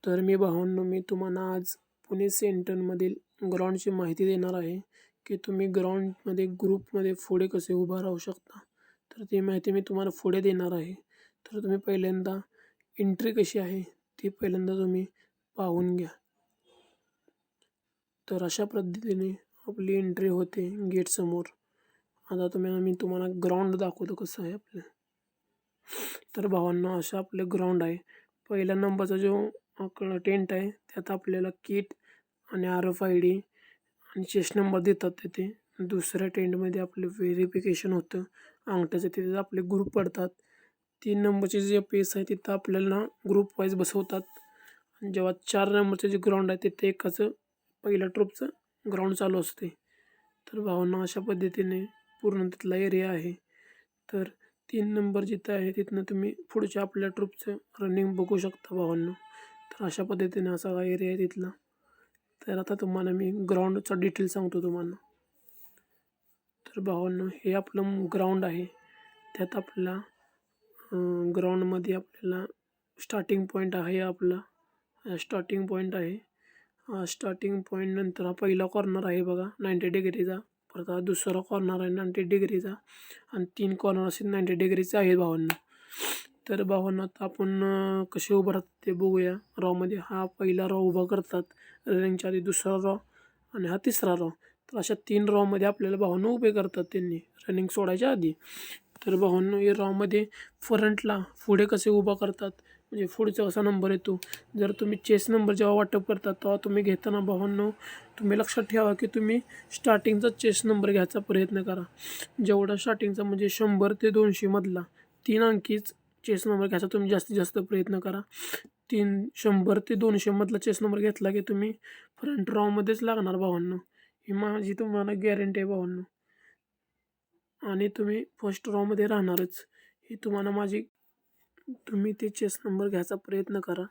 तर मी तुम्हाला आज पुणे सेंटरमधील ग्राउंडची माहिती देणार आहे की तुम्ही ग्राउंडमध्ये ग्रुपमध्ये पुढे कसे उभा राहू शकता. तर ती माहिती मी तुम्हाला पुढे देणार आहे. तर तुम्ही पहिल्यांदा एंट्री कशी आहे ती पहिल्यांदा तुम्ही पाहून घ्या. तर अशा पद्धतीने आपली एंट्री होते गेटसमोर. आता मी तुम्हाला ग्राउंड दाखवतो कसं आहे आपलं. तर भावांनो, असं आपलं ग्राउंड आहे. पहिल्या नंबरचा जो टेंट आहे त्यात आपल्याला किट आणि RFID आणि चेस्ट नंबर देतात तिथे. दुसऱ्या टेंटमध्ये आपलं व्हेरिफिकेशन होतं अंगठ्याचं, तिथे आपले ग्रुप पडतात. 3 नंबरचे जे पेस आहे तिथं आपल्याला ग्रुप वाईज बसवतात. आणि जेव्हा 4 नंबरचे जे ग्राउंड आहे तिथे एकाचं पहिल्या ट्रूपचं ग्राउंड चालू असते. तर भावांनो, अशा पद्धतीने पूर्ण तिथला एरिया आहे. तर 3 नंबर जिथं आहे तिथनं तुम्ही पुढच्या आपल्या ट्रूपचं रनिंग बघू शकता भावांनो. तर अशा पद्धतीने असा हा एरिया आहे तिथला. तर आता तुम्हाला मी ग्राउंडचा डिटेल सांगतो तुम्हाला. तर भावांनो, हे आपलं ग्राउंड आहे. त्यात आपला ग्राउंडमध्ये आपल्याला स्टार्टिंग पॉईंट आहे आपला. स्टार्टिंग पॉईंट आहे. स्टार्टिंग पॉईंट नंतर हा पहिला कॉर्नर आहे बघा 90 डिग्रीचा. परत हा दुसरा कॉर्नर आहे 90 डिग्रीचा आणि 3 कॉर्नर असे 90 डिग्रीचे आहे भावांनो. तर भावांनो, आता आपण कसे उभं राहतात ते बघूया. रॉमध्ये हा पहिला रॉ उभा करतात रनिंगच्या आधी, दुसरा रॉ आणि हा तिसरा रॉ. तर अशा 3 रॉमध्ये आपल्याला भावांनो उभे करतात त्यांनी रनिंग सोडायच्या आधी. तर भावांनो, हे रॉमध्ये फ्रंटला पुढे कसे उभा करतात म्हणजे पुढचा कसा नंबर येतो. जर तुम्ही चेस नंबर जेव्हा वाटप करता तेव्हा तुम्ही घेताना भावांनो तुम्ही लक्षात ठेवा की तुम्ही स्टार्टिंगचा चेस नंबर घ्यायचा प्रयत्न करा. जेवढा स्टार्टिंगचा म्हणजे 100 ते 200 मधला 3 अंकीच चेस नंबर घ्यायचा तुम्ही जास्तीत जास्त प्रयत्न करा. 100 ते 200 मधला चेस नंबर घेतला की तुम्ही फ्रंट रॉमध्येच लागणार भावांनो. ही माझी तुम्हाला गॅरंटी आहे भावांनो. आणि तुम्ही फर्स्ट रॉमध्ये राहणारच ही तुम्हाला माझी. तुम्ही ते चेस नंबर घ्यायचा प्रयत्न करा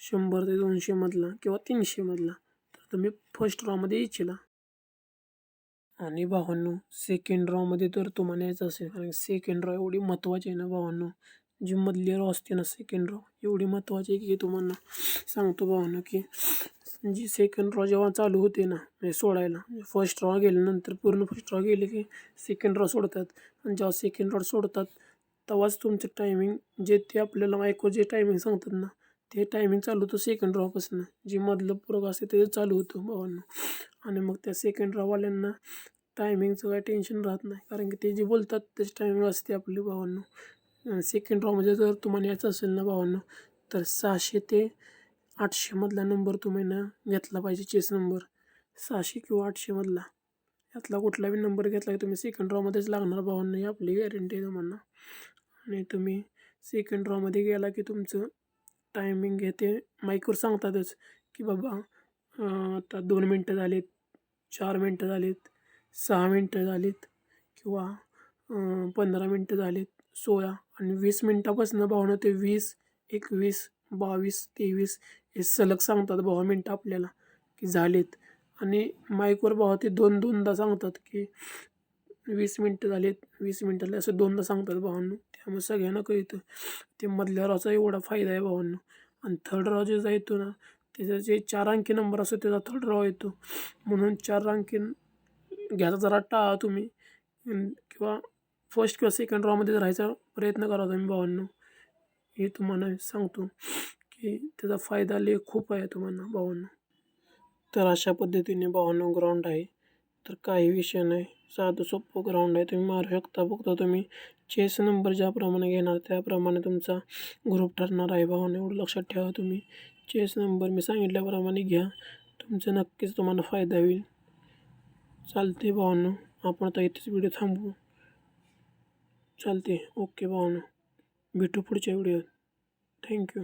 100 ते 200 मधला किंवा 300 मधला. तर तुम्ही फर्स्ट रॉमध्ये येशील. आणि भावांनो, सेकंड रॉमध्ये तर तुम्हाला यायचं असेल, कारण सेकंड रॉ एवढी महत्त्वाची आहे ना भावांनो. जी मधली रॉ असते ना सेकंड रॉ एवढी महत्त्वाची आहे की तुम्हाला सांगतो भावांनो की जी सेकंड रॉ जेव्हा चालू होते ना म्हणजे सोडायला, फर्स्ट रॉ गेल्यानंतर पूर्ण फर्स्ट रॉ गेले की सेकंड रॉ सोडतात. आणि जेव्हा सेकंड रॉ सोडतात तेव्हाच तुमचं टायमिंग जे ते आपल्याला मायको जे टायमिंग सांगतात ना ते टायमिंग चालू होतं सेकंड रॉपासून. जे मधलं पोरग असते ते चालू होतं भावांनो. आणि मग त्या सेकंड रॉवाल्यांना टायमिंगचं काही टेन्शन राहत नाही, कारण की ते जे बोलतात तेच टायमिंग असते आपली भावांनो. आणि सेकंड रॉमध्ये जर तुम्हाला यायचं असेल ना भावांनो, तर 600 ते 800 मधला नंबर तुम्ही ना घेतला पाहिजे चेस नंबर. 600 किंवा 800 मधला यातला कुठलाही नंबर घेतला की तुम्ही सेकंड रॉमध्येच लागणार भावांनो, ही आपली गॅरंटी आहे तुम्हाला. आणि तुम्ही सेकंड रॉमध्ये गेला की तुमचं टायमिंग हे ते माईकवर सांगतातच की बाबा आता 2 मिनटं झालीत, 4 मिनटं झालीत, 6 मिनटं झालीत किंवा 15 मिनटं झालीत, 16 आणि 20 मिनटापासून भावांनो ते 20, 21, 22, 23 हे सलग सांगतात भावा मिनटं आपल्याला की झालीत. आणि माईकवर भावा ते 2-2दा सांगतात की 20 मिनटं झालीत, 20 मिनटं झाले असं 2दा सांगतात भावांनो. त्यामुळे सगळ्यांना कळतं. ते मधल्या रॉचा एवढा फायदा आहे भावांनो. आणि थर्ड रॉ जे येतो ना त्याचा जे 4 अंकी नंबर असतो त्याचा थर्ड रॉ येतो. म्हणून 4 अंकी घ्यायचा जरा टाळा तुम्ही. किंवा फर्स्ट किंवा सेकंड रॉमध्ये राहायचा प्रयत्न करा तुम्ही भावांनो. हे तुम्हाला सांगतो की त्याचा फायदा लय खूप आहे तुम्हाला भावांनो. तर अशा पद्धतीने भावांनो ग्राउंड आहे. तर काही विषय नाही, साधं सोपं ग्राउंड आहे, तुम्ही मारू शकता. फक्त तुम्ही चेस नंबर ज्याप्रमाणे घेणार त्याप्रमाणे तुमचा ग्रुप ठरणार आहे भावांनो. एवढं लक्षात ठेवा तुम्ही. चेस नंबर मी सांगितल्याप्रमाणे घ्या, तुमचं नक्कीच तुम्हाला फायदा होईल. चालते भावांनो, आपण आता इथेच व्हिडिओ थांबवू. चालते, ओके भावांनो, भेटू पुढच्या व्हिडिओत. थँक्यू.